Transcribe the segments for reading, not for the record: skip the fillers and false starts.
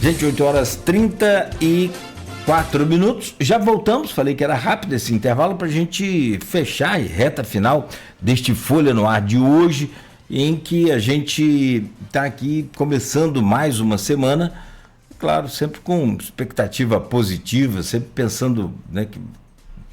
Gente, 8 horas 34 minutos. Já voltamos, falei que era rápido esse intervalo para a gente fechar a reta final deste Folha no Ar de hoje, em que a gente está aqui começando mais uma semana, claro, sempre com expectativa positiva, sempre pensando, né, que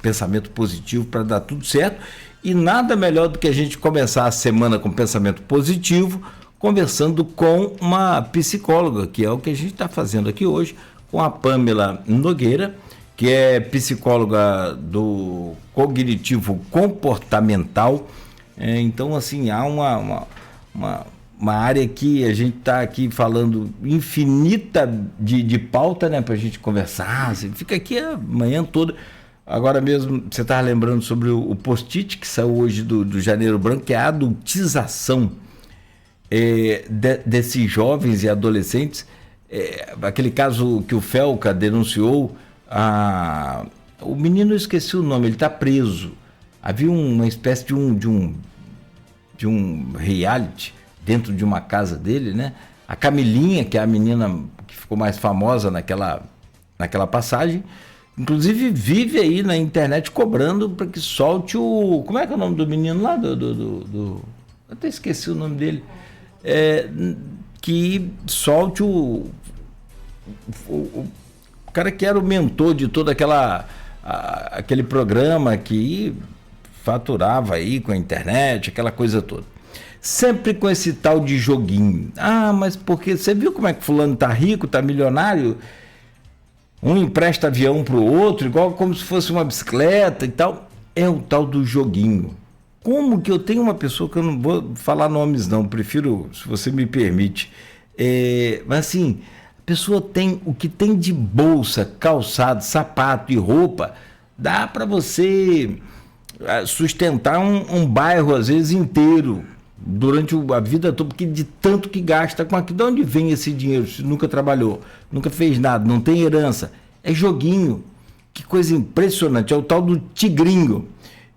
pensamento positivo para dar tudo certo, e nada melhor do que a gente começar a semana com pensamento positivo, conversando com uma psicóloga, que é o que a gente está fazendo aqui hoje, com a Pamela Nogueira, que é psicóloga do cognitivo comportamental. Então, assim, há uma área que a gente está aqui falando infinita de pauta, né, para a gente conversar. Você fica aqui a manhã toda. Agora mesmo, você estava lembrando sobre o post-it que saiu hoje do Janeiro Branco, que é a adultização desses jovens e adolescentes. Aquele caso que o Felca denunciou, o menino, eu esqueci o nome, ele está preso. Havia uma espécie de um reality dentro de uma casa dele, né? A Camilinha, que é a menina que ficou mais famosa naquela passagem, inclusive vive aí na internet cobrando para que solte o... Como é que é o nome do menino lá? Eu até esqueci o nome dele. Que solte o cara que era o mentor de todo aquele programa que faturava aí com a internet, aquela coisa toda. Sempre com esse tal de joguinho. Mas porque você viu como é que fulano tá rico, tá milionário? Um empresta avião pro outro, igual como se fosse uma bicicleta e tal. É o tal do joguinho. Como que eu tenho uma pessoa, que eu não vou falar nomes não, prefiro, se você me permite, mas assim, a pessoa tem o que tem de bolsa, calçado, sapato e roupa, dá para você sustentar um bairro às vezes inteiro, durante a vida toda, porque de tanto que gasta com aquilo. De onde vem esse dinheiro? Se nunca trabalhou, nunca fez nada, não tem herança, é joguinho. Que coisa impressionante, é o tal do tigrinho.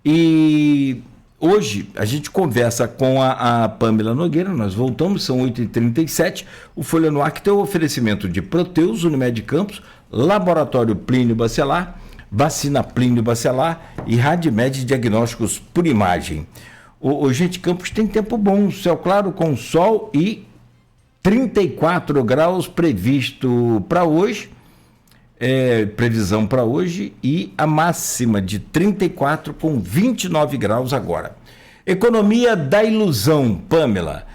E hoje a gente conversa com a Pamela Nogueira, nós voltamos, são 8h37, o Folha no Ar que tem o oferecimento de Proteus, Unimed Campos, Laboratório Plínio Bacelar, Vacina Plínio Bacelar e Radimed Diagnósticos por Imagem. Gente, Campos tem tempo bom, céu claro com sol e 34 graus previsto para hoje, previsão para hoje, e a máxima de 34 com 29 graus agora. Economia da ilusão, Pamela.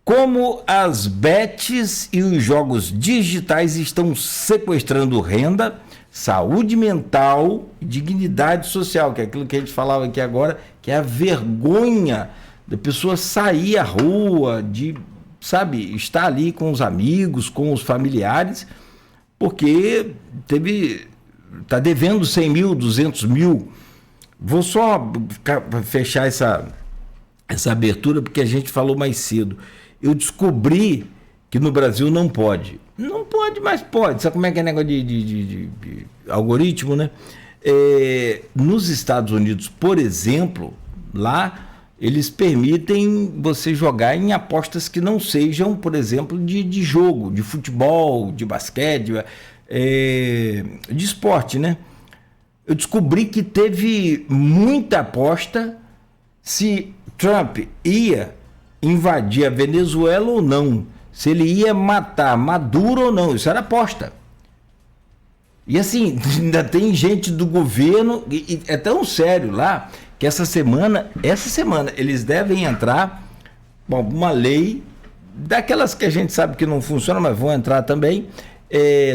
Como as bets e os jogos digitais estão sequestrando renda, saúde mental e dignidade social, que é aquilo que a gente falava aqui agora, que é a vergonha da pessoa sair à rua, de, sabe, estar ali com os amigos, com os familiares, porque está devendo 100 mil, 200 mil. Vou só fechar essa abertura, porque a gente falou mais cedo. Eu descobri que no Brasil não pode. Não pode, mas pode. Sabe como é que é negócio de algoritmo, né? Nos Estados Unidos, por exemplo, lá eles permitem você jogar em apostas que não sejam, por exemplo, de jogo, de futebol, de basquete, de esporte, né? Eu descobri que teve muita aposta se Trump ia invadir a Venezuela ou não, se ele ia matar Maduro ou não. Isso era aposta. E assim, ainda tem gente do governo, e é tão sério lá, que essa semana eles devem entrar com alguma lei, daquelas que a gente sabe que não funciona, mas vão entrar também,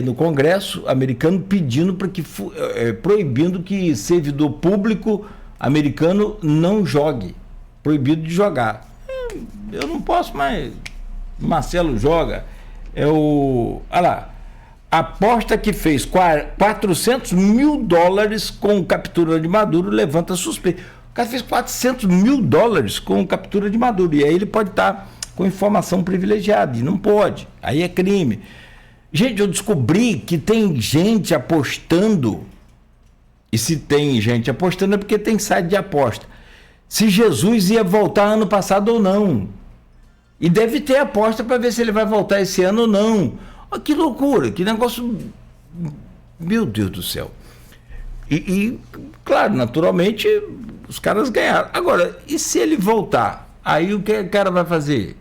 no Congresso americano, pedindo para que, proibindo que servidor público americano não jogue, proibido de jogar. Eu não posso, mas Marcelo joga. Olha lá, aposta que fez 400 mil dólares com captura de Maduro levanta suspeita. O cara fez 400 mil dólares com captura de Maduro, e aí ele pode estar com informação privilegiada, e não pode, aí é crime. Gente, eu descobri que tem gente apostando, e se tem gente apostando é porque tem site de aposta, se Jesus ia voltar ano passado ou não. E deve ter aposta para ver se ele vai voltar esse ano ou não. Olha que loucura, que negócio. Meu Deus do céu. Claro, naturalmente, os caras ganharam. Agora, e se ele voltar? Aí o que o cara vai fazer?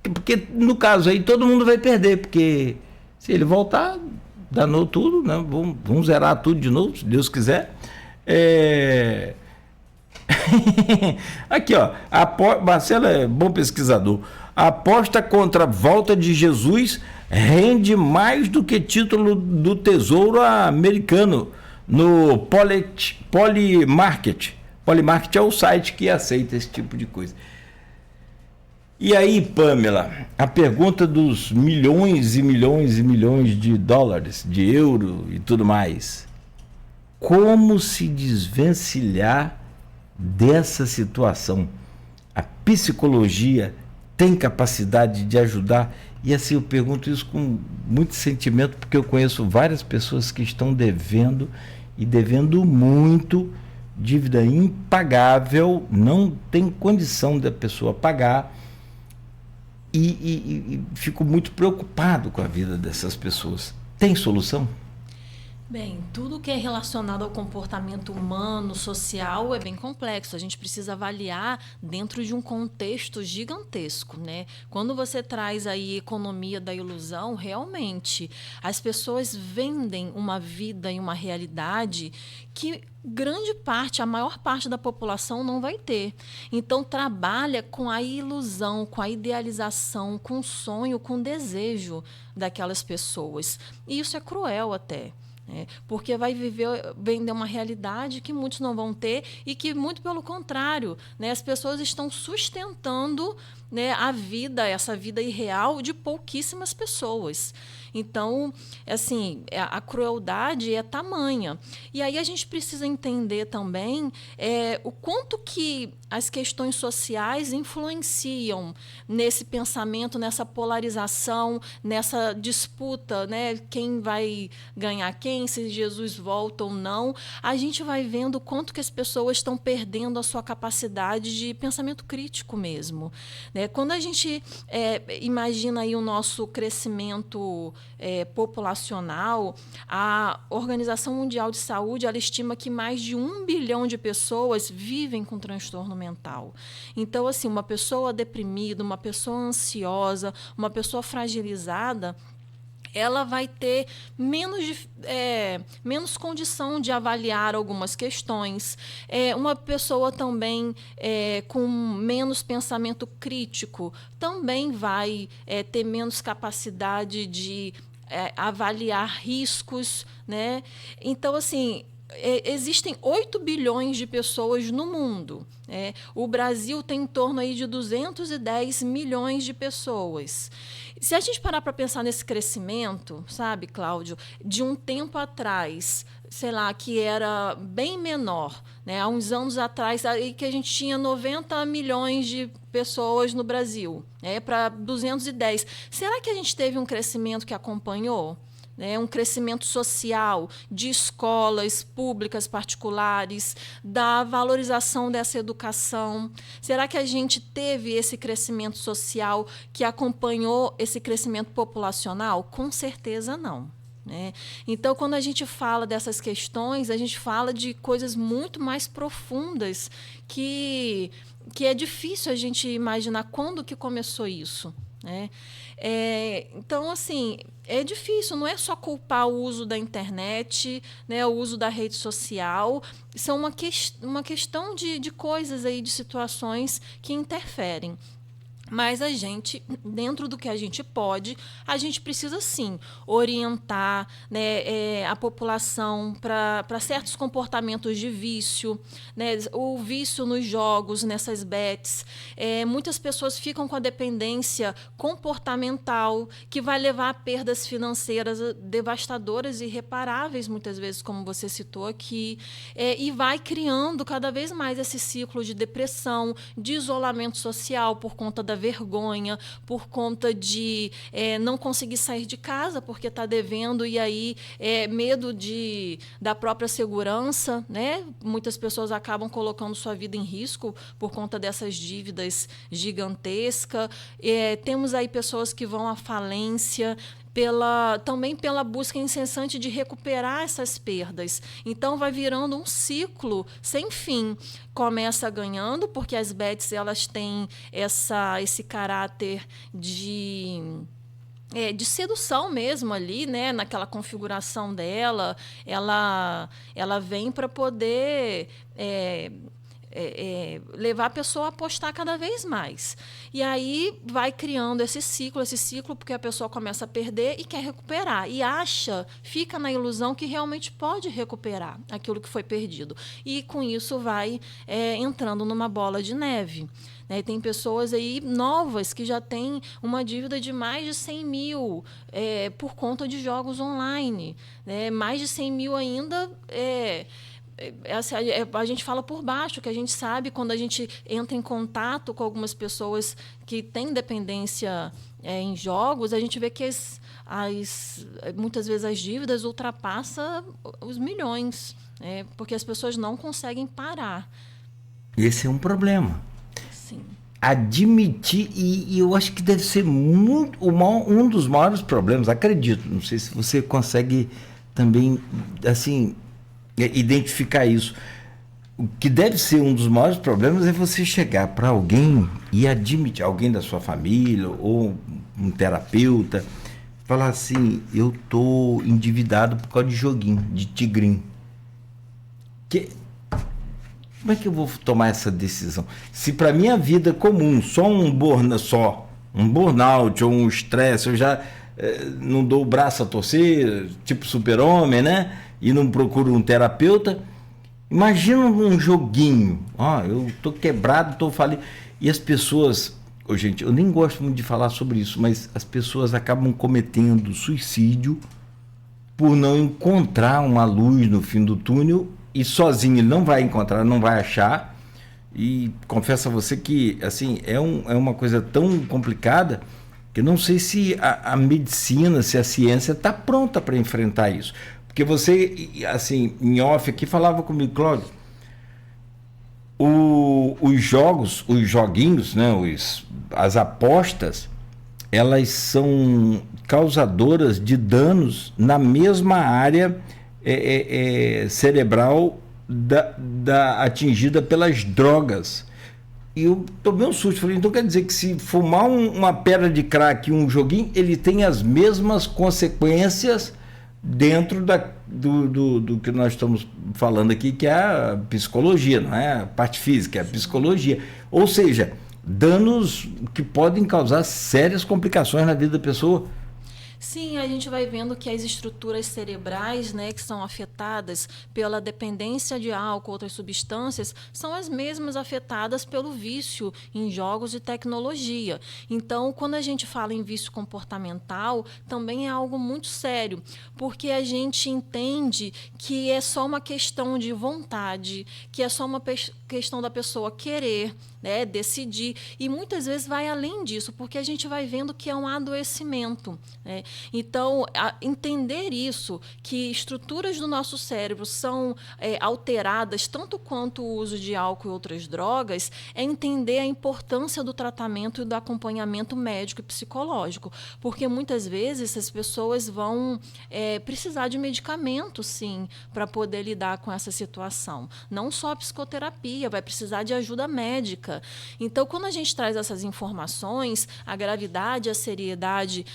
Porque, no caso aí, todo mundo vai perder, porque se ele voltar, danou tudo, né? Vamos zerar tudo de novo, se Deus quiser. Aqui, ó. Marcelo é bom pesquisador. A aposta contra a volta de Jesus rende mais do que título do Tesouro Americano no Polymarket. Polymarket é o site que aceita esse tipo de coisa. E aí, Pamela, a pergunta dos milhões e milhões e milhões de dólares, de euro e tudo mais. Como se desvencilhar dessa situação? A psicologia tem capacidade de ajudar? E assim, eu pergunto isso com muito sentimento, porque eu conheço várias pessoas que estão devendo e devendo muito, dívida impagável, não tem condição da pessoa pagar, e fico muito preocupado com a vida dessas pessoas. Tem solução? Bem, tudo que é relacionado ao comportamento humano, social, é bem complexo. A gente precisa avaliar dentro de um contexto gigantesco, né? Quando você traz aí economia da ilusão, realmente, as pessoas vendem uma vida e uma realidade que grande parte, a maior parte da população não vai ter. Então, trabalha com a ilusão, com a idealização, com o sonho, com o desejo daquelas pessoas. E isso é cruel até. Porque vai vender uma realidade que muitos não vão ter e que, muito pelo contrário, né, as pessoas estão sustentando, né, a vida, essa vida irreal de pouquíssimas pessoas. Então, assim, a crueldade é tamanha. E aí a gente precisa entender também o quanto que as questões sociais influenciam nesse pensamento, nessa polarização, nessa disputa, né? Quem vai ganhar quem, se Jesus volta ou não. A gente vai vendo o quanto que as pessoas estão perdendo a sua capacidade de pensamento crítico mesmo, né? Quando a gente imagina aí o nosso crescimento populacional, a Organização Mundial de Saúde, ela estima que mais de 1 bilhão de pessoas vivem com transtorno mental. Então, assim, uma pessoa deprimida, uma pessoa ansiosa, uma pessoa fragilizada, ela vai ter menos condição de avaliar algumas questões. Uma pessoa também com menos pensamento crítico também vai ter menos capacidade de avaliar riscos, né? Então, assim, existem 8 bilhões de pessoas no mundo. O Brasil tem em torno aí de 210 milhões de pessoas. Se a gente parar para pensar nesse crescimento, sabe, Cláudio, de um tempo atrás, sei lá, que era bem menor, né? Há uns anos atrás, aí que a gente tinha 90 milhões de pessoas no Brasil, para 210. Será que a gente teve um crescimento que acompanhou? Um crescimento social de escolas públicas, particulares, da valorização dessa educação. Será que a gente teve esse crescimento social que acompanhou esse crescimento populacional? Com certeza não. Então, quando a gente fala dessas questões, a gente fala de coisas muito mais profundas que é difícil a gente imaginar quando que começou isso. Então, assim, é difícil, não é só culpar o uso da internet, né, o uso da rede social, são uma questão de coisas aí, de situações que interferem. Mas a gente, dentro do que a gente pode, a gente precisa, sim, orientar, né, a população para certos comportamentos de vício, né, o vício nos jogos, nessas bets. Muitas pessoas ficam com a dependência comportamental, que vai levar a perdas financeiras devastadoras e irreparáveis, muitas vezes, como você citou aqui, e vai criando cada vez mais esse ciclo de depressão, de isolamento social por conta da vergonha, por conta de não conseguir sair de casa porque está devendo, e aí medo da própria segurança, né? Muitas pessoas acabam colocando sua vida em risco por conta dessas dívidas gigantescas. Temos aí pessoas que vão à falência, também pela busca incessante de recuperar essas perdas. Então vai virando um ciclo sem fim. Começa ganhando, porque as bets elas têm esse caráter de sedução mesmo ali, né? Naquela configuração dela, ela vem para poder levar a pessoa a apostar cada vez mais. E aí vai criando esse ciclo, porque a pessoa começa a perder e quer recuperar. E fica na ilusão que realmente pode recuperar aquilo que foi perdido. E com isso vai entrando numa bola de neve. Tem pessoas aí novas que já têm uma dívida de mais de 100 mil por conta de jogos online. Mais de 100 mil ainda... a gente fala por baixo, que a gente sabe quando a gente entra em contato com algumas pessoas que têm dependência em jogos, a gente vê que muitas vezes as dívidas ultrapassam os milhões, porque as pessoas não conseguem parar. Esse é um problema. Sim. Admitir, e eu acho que deve ser um dos maiores problemas, acredito, não sei se você consegue também, assim, identificar isso. O que deve ser um dos maiores problemas é você chegar para alguém e admitir, alguém da sua família ou um terapeuta, falar assim: eu tô endividado por causa de joguinho, de tigrinho. Como é que eu vou tomar essa decisão? Se para minha vida comum, só um burnout ou um estresse, eu já não dou o braço a torcer, tipo super-homem, né? E não procuro um terapeuta. Imagina um joguinho. Eu tô quebrado, tô falido. E as pessoas... gente, eu nem gosto muito de falar sobre isso, mas as pessoas acabam cometendo suicídio por não encontrar uma luz no fim do túnel, e sozinho ele não vai encontrar, não vai achar. E confesso a você que assim, é uma coisa tão complicada que eu não sei se a medicina, se a ciência está pronta para enfrentar isso. Porque você, assim, em off aqui, falava comigo: Cláudio, os joguinhos, né, as apostas, elas são causadoras de danos na mesma área cerebral atingida pelas drogas. E eu tomei um susto, falei: então quer dizer que se fumar uma pedra de crack, um joguinho, ele tem as mesmas consequências dentro do que nós estamos falando aqui, que é a psicologia, não é a parte física, é a psicologia. Ou seja, danos que podem causar sérias complicações na vida da pessoa. Sim, a gente vai vendo que as estruturas cerebrais, né, que são afetadas pela dependência de álcool, outras substâncias, são as mesmas afetadas pelo vício em jogos e tecnologia. Então, quando a gente fala em vício comportamental, também é algo muito sério, porque a gente entende que é só uma questão de vontade, que é só uma questão da pessoa querer, né, decidir, e muitas vezes vai além disso, porque a gente vai vendo que é um adoecimento, né? Então, entender isso, que estruturas do nosso cérebro são alteradas tanto quanto o uso de álcool e outras drogas, é entender a importância do tratamento e do acompanhamento médico e psicológico, porque muitas vezes as pessoas vão precisar de medicamento, sim, para poder lidar com essa situação. Não só a psicoterapia, vai precisar de ajuda médica. Então, quando a gente traz essas informações, a gravidade, a seriedade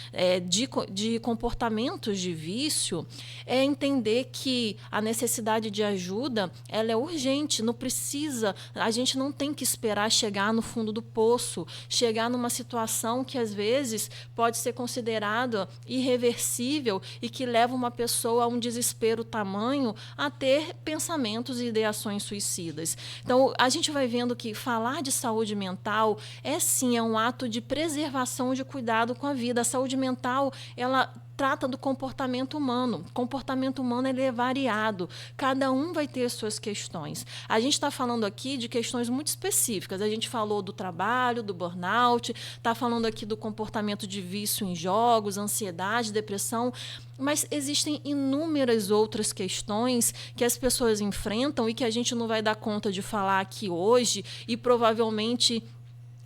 de comportamentos de vício, é entender que a necessidade de ajuda, ela é urgente, não precisa, a gente não tem que esperar chegar no fundo do poço, chegar numa situação que às vezes pode ser considerada irreversível e que leva uma pessoa a um desespero tamanho a ter pensamentos e ideações suicidas. Então, a gente vai vendo que falar de saúde mental sim, é um ato de preservação, de cuidado com a vida. A saúde mental, ela trata do comportamento humano. O comportamento humano, ele é variado. Cada um vai ter suas questões. A gente está falando aqui de questões muito específicas. A gente falou do trabalho, do burnout, está falando aqui do comportamento de vício em jogos, ansiedade, depressão, mas existem inúmeras outras questões que as pessoas enfrentam e que a gente não vai dar conta de falar aqui hoje, e provavelmente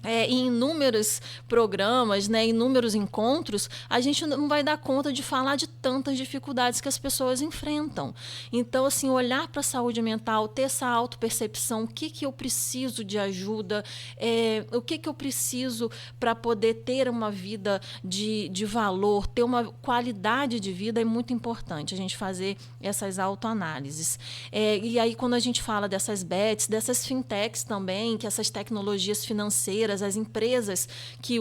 em inúmeros programas, né, inúmeros encontros, a gente não vai dar conta de falar de tantas dificuldades que as pessoas enfrentam. Então, assim, olhar para a saúde mental, ter essa autopercepção, o que eu preciso de ajuda, o que eu preciso para poder ter uma vida de valor, ter uma qualidade de vida, é muito importante a gente fazer essas autoanálises. E aí, quando a gente fala dessas bets, dessas fintechs também, que essas tecnologias financeiras, as empresas que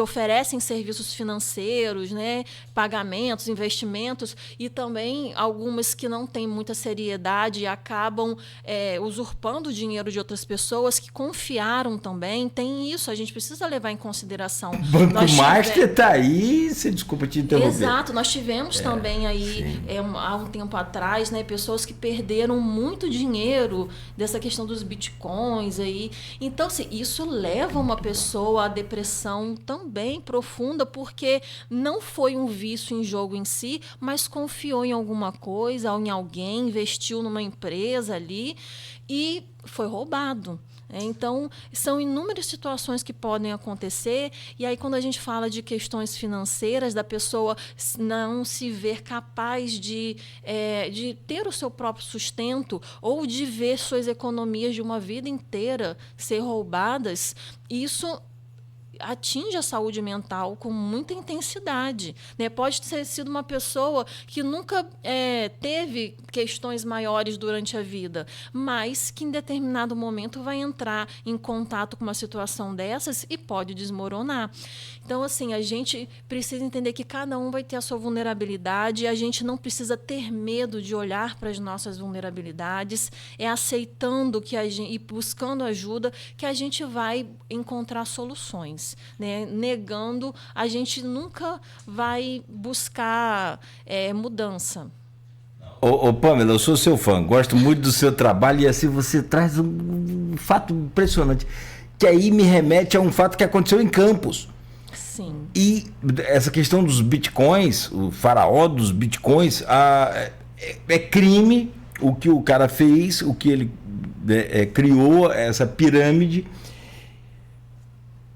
oferecem serviços financeiros, né, pagamentos, investimentos, e também algumas que não têm muita seriedade e acabam usurpando o dinheiro de outras pessoas que confiaram também. Tem isso, a gente precisa levar em consideração. Banco Master está aí, você desculpa te interromper. Exato, nós tivemos também aí, há um tempo atrás, né, pessoas que perderam muito dinheiro dessa questão dos bitcoins aí. Então, assim, isso leva uma pessoa à depressão também profunda, porque não foi um vício em jogo em si, mas confiou em alguma coisa, ou em alguém, investiu numa empresa ali e foi roubado. Então, são inúmeras situações que podem acontecer, e aí quando a gente fala de questões financeiras, da pessoa não se ver capaz de ter o seu próprio sustento, ou de ver suas economias de uma vida inteira ser roubadas, isso atinge a saúde mental com muita intensidade, né? Pode ter sido uma pessoa que nunca teve questões maiores durante a vida, mas que em determinado momento vai entrar em contato com uma situação dessas e pode desmoronar. Então, assim, a gente precisa entender que cada um vai ter a sua vulnerabilidade, e a gente não precisa ter medo de olhar para as nossas vulnerabilidades, aceitando e buscando ajuda que a gente vai encontrar soluções. Né? Negando, a gente nunca vai buscar mudança. Ô, Pamela, eu sou seu fã, gosto muito do seu trabalho, e assim você traz um fato impressionante, que aí me remete a um fato que aconteceu em Campos. Sim. E essa questão dos bitcoins, o faraó dos bitcoins, é crime o que o cara fez, o que ele criou, essa pirâmide.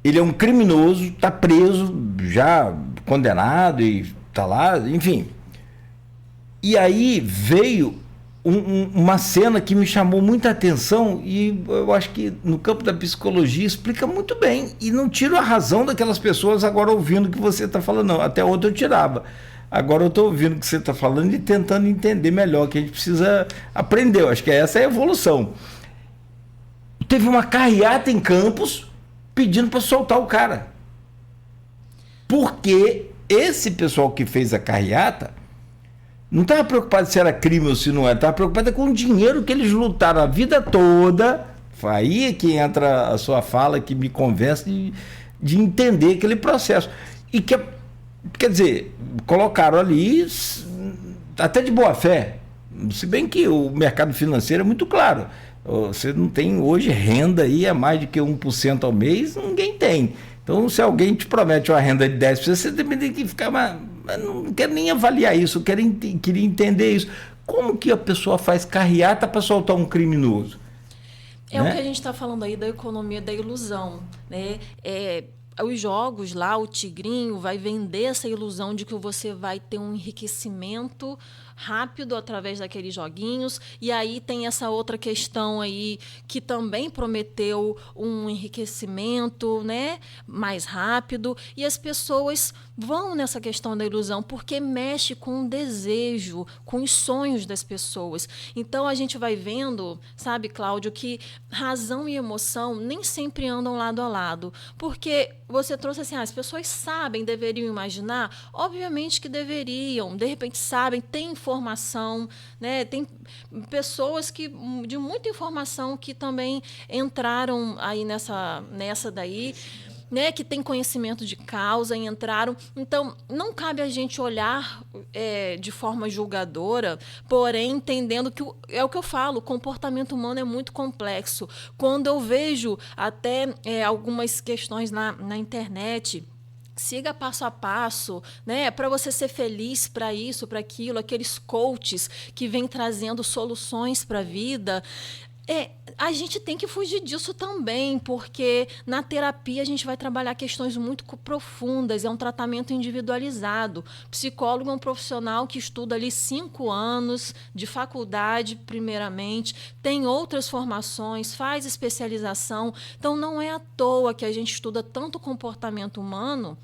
Ele é um criminoso, está preso, já condenado e está lá, enfim. E aí veio uma cena que me chamou muita atenção, e eu acho que no campo da psicologia explica muito bem, e não tiro a razão daquelas pessoas agora ouvindo o que você está falando, não. Até ontem eu tirava. Agora eu estou ouvindo o que você está falando e tentando entender melhor, que a gente precisa aprender. Eu acho que essa é a evolução. Teve uma carreata em Campos pedindo para soltar o cara. Porque esse pessoal que fez a carreata não estava preocupado se era crime ou se não era, estava preocupado com o dinheiro que eles lutaram a vida toda. Aí é que entra a sua fala, que me convence de entender aquele processo. E que, quer dizer, colocaram ali até de boa fé, se bem que o mercado financeiro é muito claro. Você não tem hoje renda aí a mais de que 1% ao mês, ninguém tem. Então, se alguém te promete uma renda de 10%, você também tem que ficar... Mas não quero nem avaliar isso, eu queria entender isso. Como que a pessoa faz carreata para soltar um criminoso? É, né? O que a gente está falando aí da economia da ilusão, né? Os jogos lá, o tigrinho vai vender essa ilusão de que você vai ter um enriquecimento rápido através daqueles joguinhos, e aí tem essa outra questão aí que também prometeu um enriquecimento, né, mais rápido, e as pessoas vão nessa questão da ilusão porque mexe com o desejo, com os sonhos das pessoas. Então a gente vai vendo, sabe, Cláudio, que razão e emoção nem sempre andam lado a lado, porque você trouxe assim, as pessoas sabem, deveriam imaginar, obviamente que deveriam, de repente sabem, tem informação, né? Tem pessoas de muita informação que também entraram aí nessa daí, né, que tem conhecimento de causa e entraram. Então, não cabe a gente olhar de forma julgadora, porém entendendo que é o que eu falo, o comportamento humano é muito complexo. Quando eu vejo até algumas questões na internet, siga passo a passo, né, para você ser feliz, para isso, para aquilo, aqueles coaches que vêm trazendo soluções para a vida. A gente tem que fugir disso também, porque na terapia a gente vai trabalhar questões muito profundas, é um tratamento individualizado. Psicólogo é um profissional que estuda ali 5 anos de faculdade, primeiramente, tem outras formações, faz especialização. Então, não é à toa que a gente estuda tanto comportamento humano,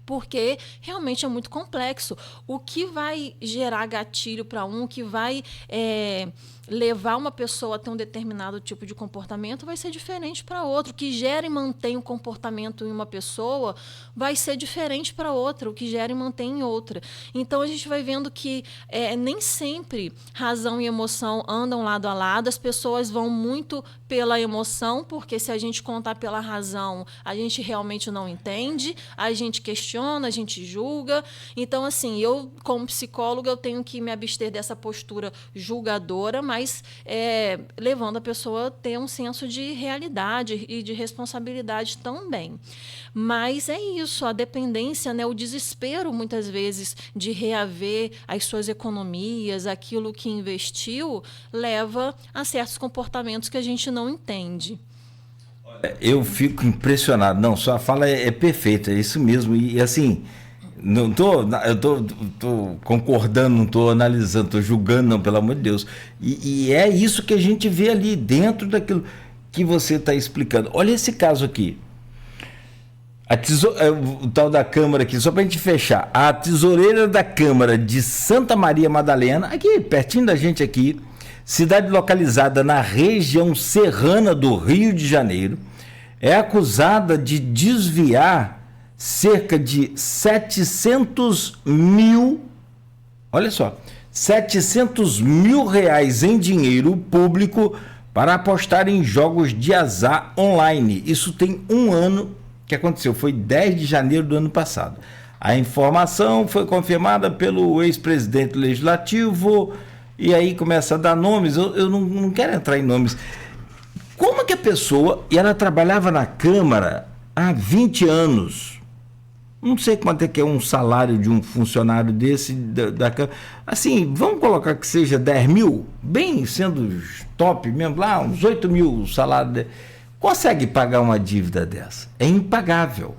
porque realmente é muito complexo. O que vai gerar gatilho para um, o que vai levar uma pessoa a ter um determinado tipo de comportamento vai ser diferente para outro. O que gera e mantém um comportamento em uma pessoa vai ser diferente para outra, o que gera e mantém em outra. Então, a gente vai vendo que nem sempre razão e emoção andam lado a lado, as pessoas vão muito pela emoção, porque se a gente contar pela razão, a gente realmente não entende, a gente questiona, a gente julga. Então, assim, eu, como psicóloga, eu tenho que me abster dessa postura julgadora, mas levando a pessoa a ter um senso de realidade e de responsabilidade também. Mas é isso, a dependência, né, o desespero, muitas vezes, de reaver as suas economias, aquilo que investiu, leva a certos comportamentos que a gente não entende. Eu fico impressionado. Não, sua fala é perfeita, é isso mesmo. E assim, eu tô concordando, não estou analisando, estou julgando, não, pelo amor de Deus. E é isso que a gente vê ali dentro daquilo que você está explicando. Olha esse caso aqui. O tal da Câmara aqui, só para a gente fechar. A tesoureira da Câmara de Santa Maria Madalena, aqui pertinho da gente aqui, cidade localizada na região serrana do Rio de Janeiro, é acusada de desviar cerca de 700 mil, olha só, 700 mil reais em dinheiro público para apostar em jogos de azar online. Isso tem um ano que aconteceu, foi 10 de janeiro do ano passado. A informação foi confirmada pelo ex-presidente legislativo, e aí começa a dar nomes, eu não quero entrar em nomes. Como é que a pessoa, e ela trabalhava na Câmara há 20 anos, não sei quanto é que é um salário de um funcionário desse, da Câmara, assim, vamos colocar que seja 10 mil, bem sendo top mesmo, lá uns 8 mil o salário, consegue pagar uma dívida dessa? É impagável.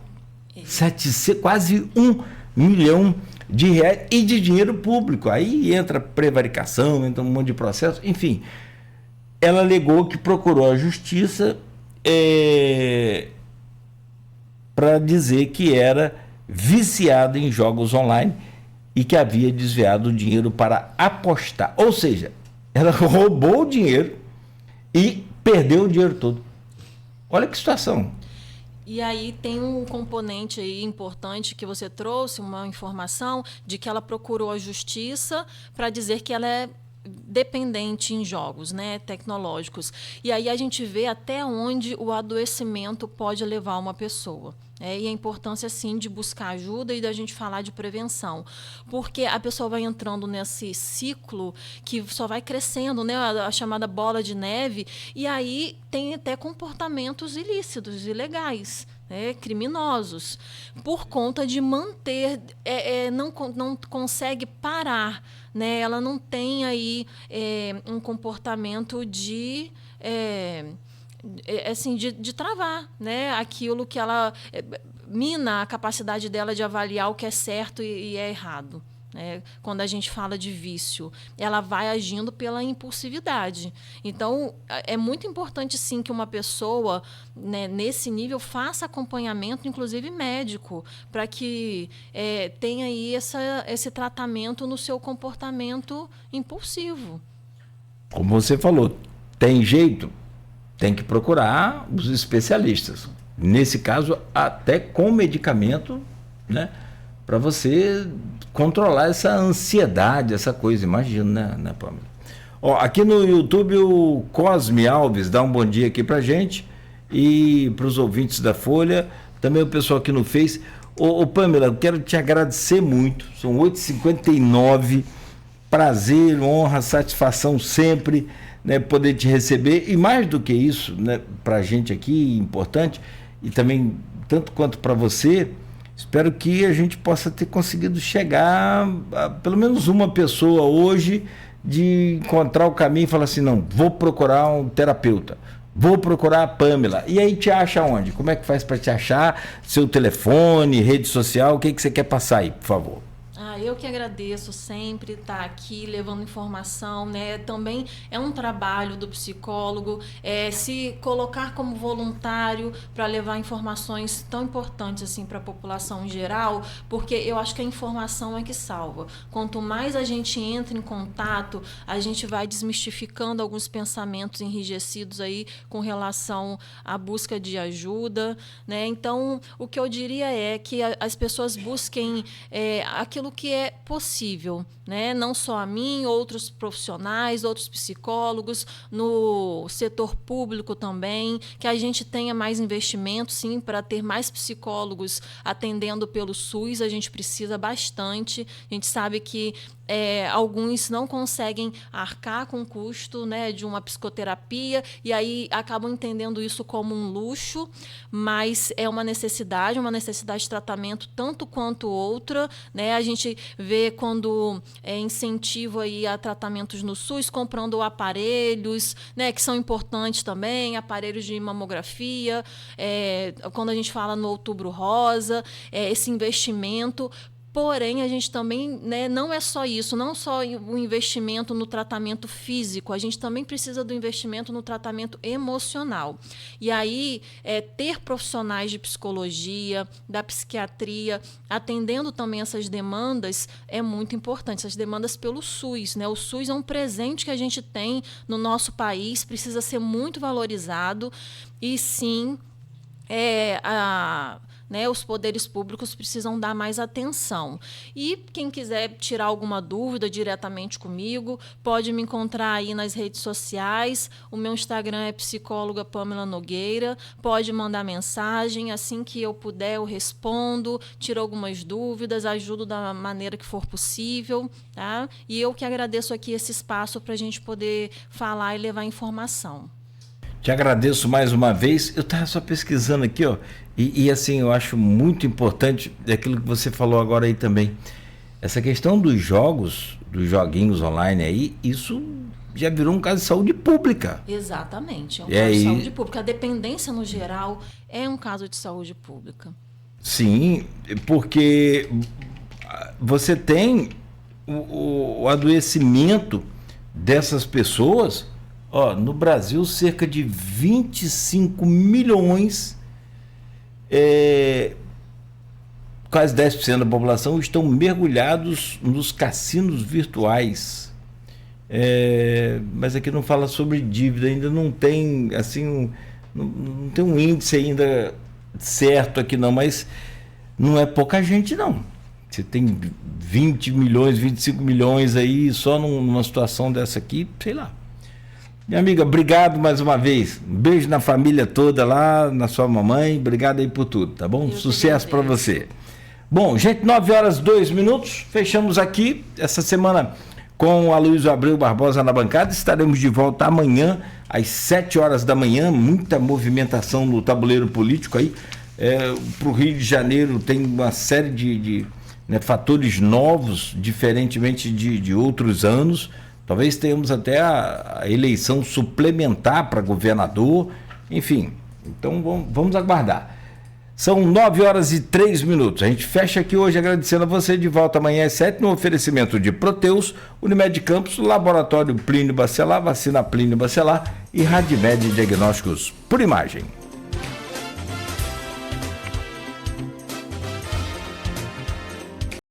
Quase 1 milhão de reais e de dinheiro público. Aí entra prevaricação, entra um monte de processo, enfim. Ela alegou que procurou a justiça para dizer que era viciada em jogos online e que havia desviado o dinheiro para apostar. Ou seja, ela roubou o dinheiro e perdeu o dinheiro todo. Olha que situação. E aí tem um componente aí importante que você trouxe, uma informação de que ela procurou a justiça para dizer que ela é dependente em jogos, né, tecnológicos. E aí a gente vê até onde o adoecimento pode levar uma pessoa. E a importância, sim, de buscar ajuda e da gente falar de prevenção. Porque a pessoa vai entrando nesse ciclo que só vai crescendo, né, a chamada bola de neve, e aí tem até comportamentos ilícitos, ilegais, criminosos, por conta de manter, não consegue parar, né? Ela não tem aí um comportamento de travar, né? Aquilo que ela mina a capacidade dela de avaliar o que é certo e é errado. Quando a gente fala de vício, ela vai agindo pela impulsividade. Então, é muito importante, sim, que uma pessoa, né, nesse nível faça acompanhamento, inclusive médico, para que tenha aí esse tratamento no seu comportamento impulsivo. Como você falou, tem jeito, tem que procurar os especialistas. Nesse caso, até com medicamento, né, para você controlar essa ansiedade, essa coisa, imagino, né, Pamela? Aqui no YouTube o Cosme Alves dá um bom dia aqui pra gente e para os ouvintes da Folha, também o pessoal aqui no Face. Pamela, eu quero te agradecer muito, são 8h59, prazer, honra, satisfação sempre, né, poder te receber, e mais do que isso, né, pra gente aqui, importante, e também tanto quanto para você. Espero que a gente possa ter conseguido chegar a pelo menos uma pessoa hoje de encontrar o caminho e falar assim, não, vou procurar um terapeuta, vou procurar a Pamela. E aí te acha onde? Como é que faz para te achar? Seu telefone, rede social, o que você quer passar aí, por favor? Eu que agradeço sempre estar aqui levando informação, né? Também é um trabalho do psicólogo, se colocar como voluntário para levar informações tão importantes assim para a população em geral, porque eu acho que a informação é que salva. Quanto mais a gente entra em contato, a gente vai desmistificando alguns pensamentos enrijecidos aí com relação à busca de ajuda, né? Então, o que eu diria é que as pessoas busquem aquilo que é possível, né? Não só a mim, outros profissionais, outros psicólogos, no setor público também, que a gente tenha mais investimento, sim, para ter mais psicólogos atendendo pelo SUS, a gente precisa bastante. A gente sabe que alguns não conseguem arcar com o custo, né, de uma psicoterapia e aí acabam entendendo isso como um luxo, mas é uma necessidade de tratamento tanto quanto outra, né? A gente vê quando incentivo aí a tratamentos no SUS, comprando aparelhos, né, que são importantes também, aparelhos de mamografia, quando a gente fala no Outubro Rosa, esse investimento. Porém, a gente também, né, não é só isso, não só o investimento no tratamento físico, a gente também precisa do investimento no tratamento emocional. E aí, ter profissionais de psicologia, da psiquiatria, atendendo também essas demandas é muito importante, essas demandas pelo SUS, né? O SUS é um presente que a gente tem no nosso país, precisa ser muito valorizado e sim, né, os poderes públicos precisam dar mais atenção. E quem quiser tirar alguma dúvida diretamente comigo, pode me encontrar aí nas redes sociais. O meu Instagram é psicóloga Pamela Nogueira. Pode mandar mensagem, assim que eu puder eu respondo, tiro algumas dúvidas, ajudo da maneira que for possível, tá? E eu que agradeço aqui esse espaço para a gente poder falar e levar informação. Te agradeço mais uma vez. Eu estava só pesquisando aqui, ó, e assim, eu acho muito importante aquilo que você falou agora aí também. Essa questão dos jogos, dos joguinhos online aí, isso já virou um caso de saúde pública. Exatamente, é um caso de saúde pública. A dependência, no geral, é um caso de saúde pública. Sim, porque você tem o adoecimento dessas pessoas. No Brasil, cerca de 25 milhões, quase 10% da população, estão mergulhados nos cassinos virtuais. Mas aqui não fala sobre dívida, ainda não tem, assim, não tem um índice ainda certo aqui não, mas não é pouca gente não. Você tem 20 milhões, 25 milhões aí só numa situação dessa aqui, sei lá. Minha amiga, obrigado mais uma vez. Um beijo na família toda lá, na sua mamãe. Obrigado aí por tudo, tá bom? Sucesso para você. Bom, gente, 9h02. Fechamos aqui essa semana com a Luiz Abreu Barbosa na bancada. Estaremos de volta amanhã, às 7h da manhã. Muita movimentação no tabuleiro político aí. Para o Rio de Janeiro tem uma série de fatores novos, diferentemente de outros anos. Talvez tenhamos até a eleição suplementar para governador, enfim, então vamos aguardar. São 9h03. A gente fecha aqui hoje agradecendo a você, de volta amanhã às 7h no oferecimento de Proteus, Unimed Campos, Laboratório Plínio Bacelar, Vacina Plínio Bacelar e Radimed Diagnósticos por Imagem.